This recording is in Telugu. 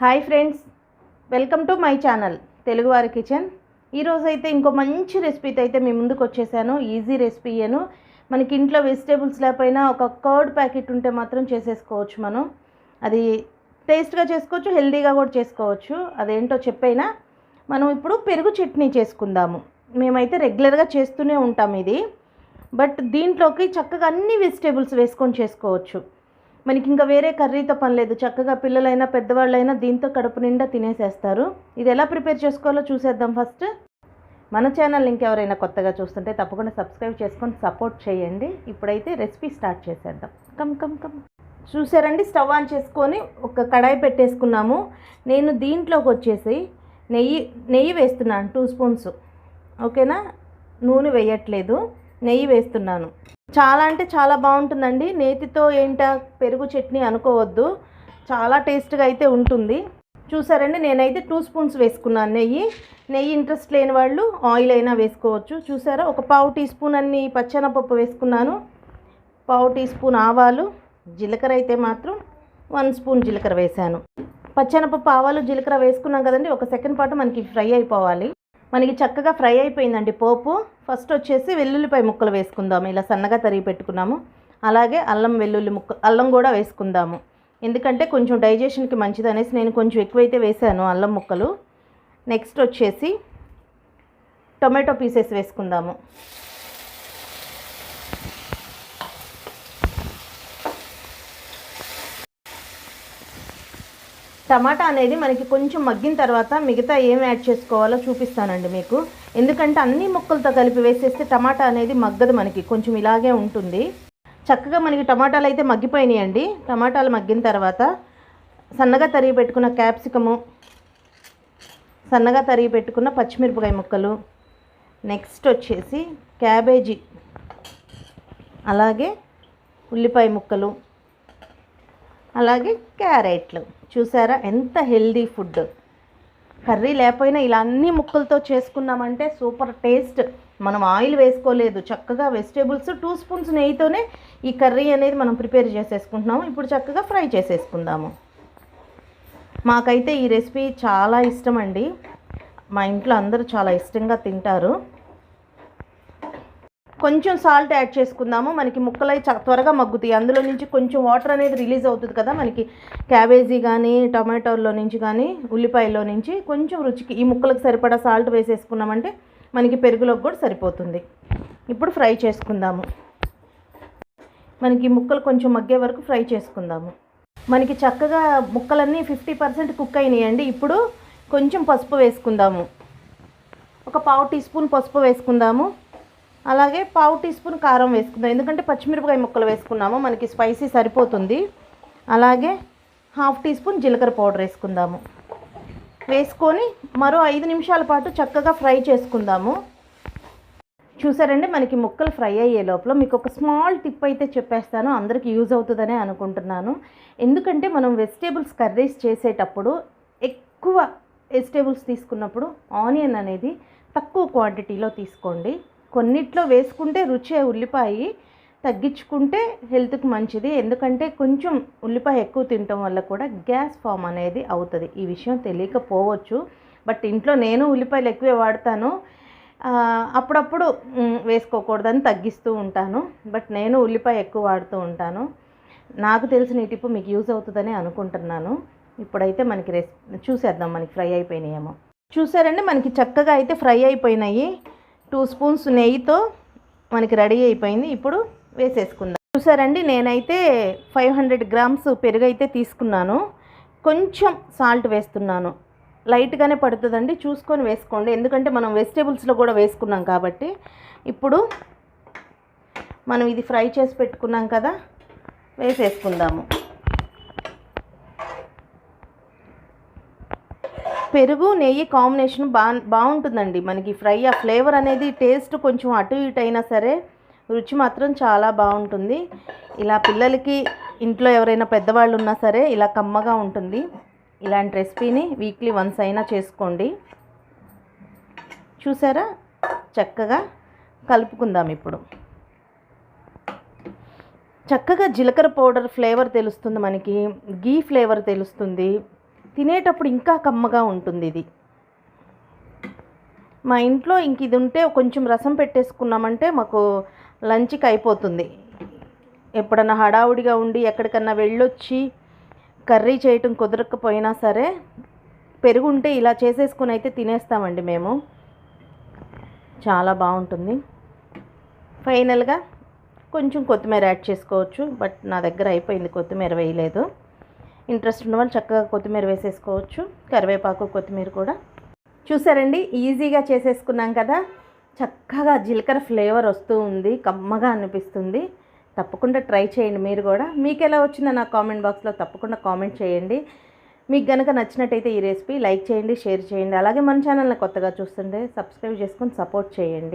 Hi friends, welcome to my channel Telugu వారి కిచెన్. ఈరోజు అయితే ఇంకో మంచి రెసిపీతో అయితే మీ ముందుకు వచ్చేసాను. ఈజీ రెసిపీ అను. మనకి ఇంట్లో వెజిటేబుల్స్ లేకపోయినా ఒక కర్డ్ ప్యాకెట్ ఉంటే మాత్రం చేసేసుకోవచ్చు. మనం అది టేస్ట్గా చేసుకోవచ్చు, హెల్తీగా కూడా చేసుకోవచ్చు. అదేంటో చెప్పైనా మనం ఇప్పుడు పెరుగు చట్నీ చేసుకుందాము. మేమైతే రెగ్యులర్గా చేస్తూనే ఉంటాం ఇది. బట్ దీంట్లోకి చక్కగా అన్ని వెజిటేబుల్స్ వేసుకొని చేసుకోవచ్చు. మనకి ఇంకా వేరే కర్రీతో పని లేదు. చక్కగా పిల్లలైనా పెద్దవాళ్ళైనా దీంతో కడుపు నిండా తినేసేస్తారు. ఇది ఎలా ప్రిపేర్ చేసుకోవాలో చూసేద్దాం. ఫస్ట్ మన ఛానల్ ఇంకెవరైనా కొత్తగా చూస్తుంటే తప్పకుండా సబ్స్క్రైబ్ చేసుకొని సపోర్ట్ చేయండి. ఇప్పుడైతే రెసిపీ స్టార్ట్ చేసేద్దాం. కమ్ చూసారండి, స్టవ్ ఆన్ చేసుకొని ఒక కడాయి పెట్టేసుకున్నాము. నేను దీంట్లోకి వచ్చేసి నెయ్యి వేస్తున్నాను 2 స్పూన్స్. ఓకేనా, నూనె వేయట్లేదు, నెయ్యి వేస్తున్నాను. చాలా అంటే చాలా బాగుంటుందండి. నేతితో ఏంటా పెరుగు చట్నీ అనుకోవద్దు, చాలా టేస్ట్గా అయితే ఉంటుంది. చూసారండి, నేనైతే 2 స్పూన్స్ వేసుకున్నాను నెయ్యి ఇంట్రెస్ట్ లేని వాళ్ళు ఆయిల్ అయినా వేసుకోవచ్చు. చూసారా, ఒక 1/2 టీ స్పూన్ అన్ని పచ్చెనపప్పు వేసుకున్నాను, 1/2 టీ స్పూన్ ఆవాలు, జీలకర్ర అయితే మాత్రం 1 స్పూన్ జీలకర్ర వేశాను. పచ్చెనపప్పు ఆవాలు జీలకర్ర వేసుకున్నాం కదండి, ఒక సెకండ్ పాటు మనకి ఫ్రై అయిపోవాలి. మనకి చక్కగా ఫ్రై అయిపోయిందండి పోపు. ఫస్ట్ వచ్చేసి వెల్లుల్లిపాయ ముక్కలు వేసుకుందాము, ఇలా సన్నగా తరిగి పెట్టుకున్నాము. అలాగే అల్లం కూడా వేసుకుందాము, ఎందుకంటే కొంచెం డైజెషన్కి మంచిది అనేసి నేను కొంచెం ఎక్కువైతే వేసాను అల్లం ముక్కలు. నెక్స్ట్ వచ్చేసి టొమాటో పీసెస్ వేసుకుందాము. టమాటా అనేది మనకి కొంచెం మగ్గిన తర్వాత మిగతా ఏం యాడ్ చేసుకోవాలో చూపిస్తానండి మీకు. ఎందుకంటే అన్ని ముక్కలతో కలిపి వేసేస్తే టమాటా అనేది మగ్గదు, మనకి కొంచెం ఇలాగే ఉంటుంది. చక్కగా మనకి టమాటాలు అయితే మగ్గిపోయినాయండి. టమాటాలు మగ్గిన తర్వాత సన్నగా తరిగి పెట్టుకున్న క్యాప్సికము, సన్నగా తరిగి పెట్టుకున్న పచ్చిమిరపకాయ ముక్కలు, నెక్స్ట్ వచ్చేసి క్యాబేజీ, అలాగే ఉల్లిపాయ ముక్కలు, అలాగే క్యారెట్లు. చూసారా ఎంత హెల్దీ ఫుడ్. కర్రీ లేకపోయినా ఇలా అన్ని ముక్కలతో చేసుకున్నామంటే సూపర్ టేస్ట్. మనం ఆయిల్ వేసుకోలేదు, చక్కగా వెజిటేబుల్స్ 2 స్పూన్స్ నెయ్యితోనే ఈ కర్రీ అనేది మనం ప్రిపేర్ చేసేసుకుంటున్నాము. ఇప్పుడు చక్కగా ఫ్రై చేసేసుకుందాము. మాకైతే ఈ రెసిపీ చాలా ఇష్టం అండి, మా ఇంట్లో అందరూ చాలా ఇష్టంగా తింటారు. కొంచెం సాల్ట్ యాడ్ చేసుకుందాము, మనకి ముక్కలు త్వరగా మగ్గుతాయి. అందులో నుంచి కొంచెం వాటర్ అనేది రిలీజ్ అవుతుంది కదా మనకి, క్యాబేజీ కానీ టమాటోలో నుంచి కానీ ఉల్లిపాయలో నుంచి. కొంచెం రుచికి ఈ ముక్కలకు సరిపడా సాల్ట్ వేసేసుకున్నామంటే మనకి పెరుగులోకి కూడా సరిపోతుంది. ఇప్పుడు ఫ్రై చేసుకుందాము. మనకి ముక్కలు కొంచెం మగ్గే వరకు ఫ్రై చేసుకుందాము. మనకి చక్కగా ముక్కలన్నీ 50% కుక్ అయినాయండి. ఇప్పుడు కొంచెం పసుపు వేసుకుందాము, ఒక 1/2 టీ స్పూన్ పసుపు వేసుకుందాము. అలాగే 1/2 టీ స్పూన్ కారం వేసుకుందాం, ఎందుకంటే పచ్చిమిరపకాయ ముక్కలు వేసుకున్నాము, మనకి స్పైసీ సరిపోతుంది. అలాగే 1/2 టీ స్పూన్ జీలకర్ర పౌడర్ వేసుకుందాము. వేసుకొని మరో 5 నిమిషాల పాటు చక్కగా ఫ్రై చేసుకుందాము. చూసారండి, మనకి ముక్కలు ఫ్రై అయ్యే లోపల మీకు ఒక స్మాల్ టిప్ అయితే చెప్పేస్తాను, అందరికీ యూజ్ అవుతుందనే అనుకుంటున్నాను. ఎందుకంటే మనం వెజిటేబుల్స్ కర్రీస్ చేసేటప్పుడు ఎక్కువ వెజిటేబుల్స్ తీసుకున్నప్పుడు ఆనియన్ అనేది తక్కువ క్వాంటిటీలో తీసుకోండి. కొన్నిట్లో వేసుకుంటే రుచి ఉల్లిపాయ తగ్గించుకుంటే హెల్త్కి మంచిది. ఎందుకంటే కొంచెం ఉల్లిపాయ ఎక్కువ తినటం వల్ల కూడా గ్యాస్ ఫామ్ అనేది అవుతుంది. ఈ విషయం తెలియకపోవచ్చు, బట్ ఇంట్లో నేను ఉల్లిపాయలు ఎక్కువే వాడతాను. అప్పుడప్పుడు వేసుకోకూడదని తగ్గిస్తూ ఉంటాను, బట్ నేను ఉల్లిపాయ ఎక్కువ వాడుతూ ఉంటాను. నాకు తెలిసిన ఈ టిప్పు మీకు యూజ్ అవుతుందని అనుకుంటున్నాను. ఇప్పుడైతే మనకి చూసేద్దాం, మనకి ఫ్రై అయిపోయినాయేమో. చూసారండి, మనకి చక్కగా అయితే ఫ్రై అయిపోయినాయి. 2 స్పూన్స్ నెయ్యితో మనకి రెడీ అయిపోయింది. ఇప్పుడు వేసేసుకుందాం. చూసారండి, నేనైతే 500 గ్రామ్స్ పెరుగు అయితే తీసుకున్నాను. కొంచెం సాల్ట్ వేస్తున్నాను, లైట్గానే పడుతుందండి, చూసుకొని వేసుకోండి. ఎందుకంటే మనం వెజిటేబుల్స్లో కూడా వేసుకున్నాం కాబట్టి. ఇప్పుడు మనం ఇది ఫ్రై చేసి పెట్టుకున్నాం కదా, వేసేసుకుందాము. పెరుగు నెయ్యి కాంబినేషన్ బాగుంటుందండి మనకి ఫ్రై. ఆ ఫ్లేవర్ అనేది టేస్ట్ కొంచెం అటు ఇటు అయినా సరే రుచి మాత్రం చాలా బాగుంటుంది. ఇలా పిల్లలకి ఇంట్లో ఎవరైనా పెద్దవాళ్ళు ఉన్నా సరే ఇలా కమ్మగా ఉంటుంది. ఇలాంటి రెసిపీని వీక్లీ వన్స్ అయినా చేసుకోండి. చూసారా, చక్కగా కలుపుకుందాం. ఇప్పుడు చక్కగా జీలకర్ర పౌడర్ ఫ్లేవర్ తెలుస్తుంది మనకి, గీ ఫ్లేవర్ తెలుస్తుంది. తినేటప్పుడు ఇంకా కమ్మగా ఉంటుంది ఇది. మా ఇంట్లో ఇంక ఇది ఉంటే కొంచెం రసం పెట్టేసుకున్నామంటే మాకు లంచ్కి అయిపోతుంది. ఎప్పుడన్నా హడావుడిగా ఉండి ఎక్కడికన్నా వెళ్ళొచ్చి కర్రీ చేయటం కుదరకపోయినా సరే పెరుగు ఉంటే ఇలా చేసేసుకుని అయితే తినేస్తామండి మేము. చాలా బాగుంటుంది. ఫైనల్గా కొంచెం కొత్తిమీర యాడ్ చేసుకోవచ్చు, బట్ నా దగ్గర అయిపోయింది, కొత్తిమీర వేయలేదు. ఇంట్రెస్ట్ ఉన్న వాళ్ళు చక్కగా కొత్తిమీర వేసేసుకోవచ్చు, కరివేపాకు కొత్తిమీర కూడా. చూసారండి, ఈజీగా చేసేసుకున్నాం కదా. చక్కగా జీలకర్ర ఫ్లేవర్ వస్తూ ఉంది, కమ్మగా అనిపిస్తుంది. తప్పకుండా ట్రై చేయండి మీరు కూడా. మీకు ఎలా వచ్చిందో నా కామెంట్ బాక్స్లో తప్పకుండా కామెంట్ చేయండి. మీకు కనుక నచ్చినట్టయితే ఈ రెసిపీ లైక్ చేయండి, షేర్ చేయండి. అలాగే మన ఛానల్ని కొత్తగా చూస్తుంటే సబ్స్క్రైబ్ చేసుకొని సపోర్ట్ చేయండి.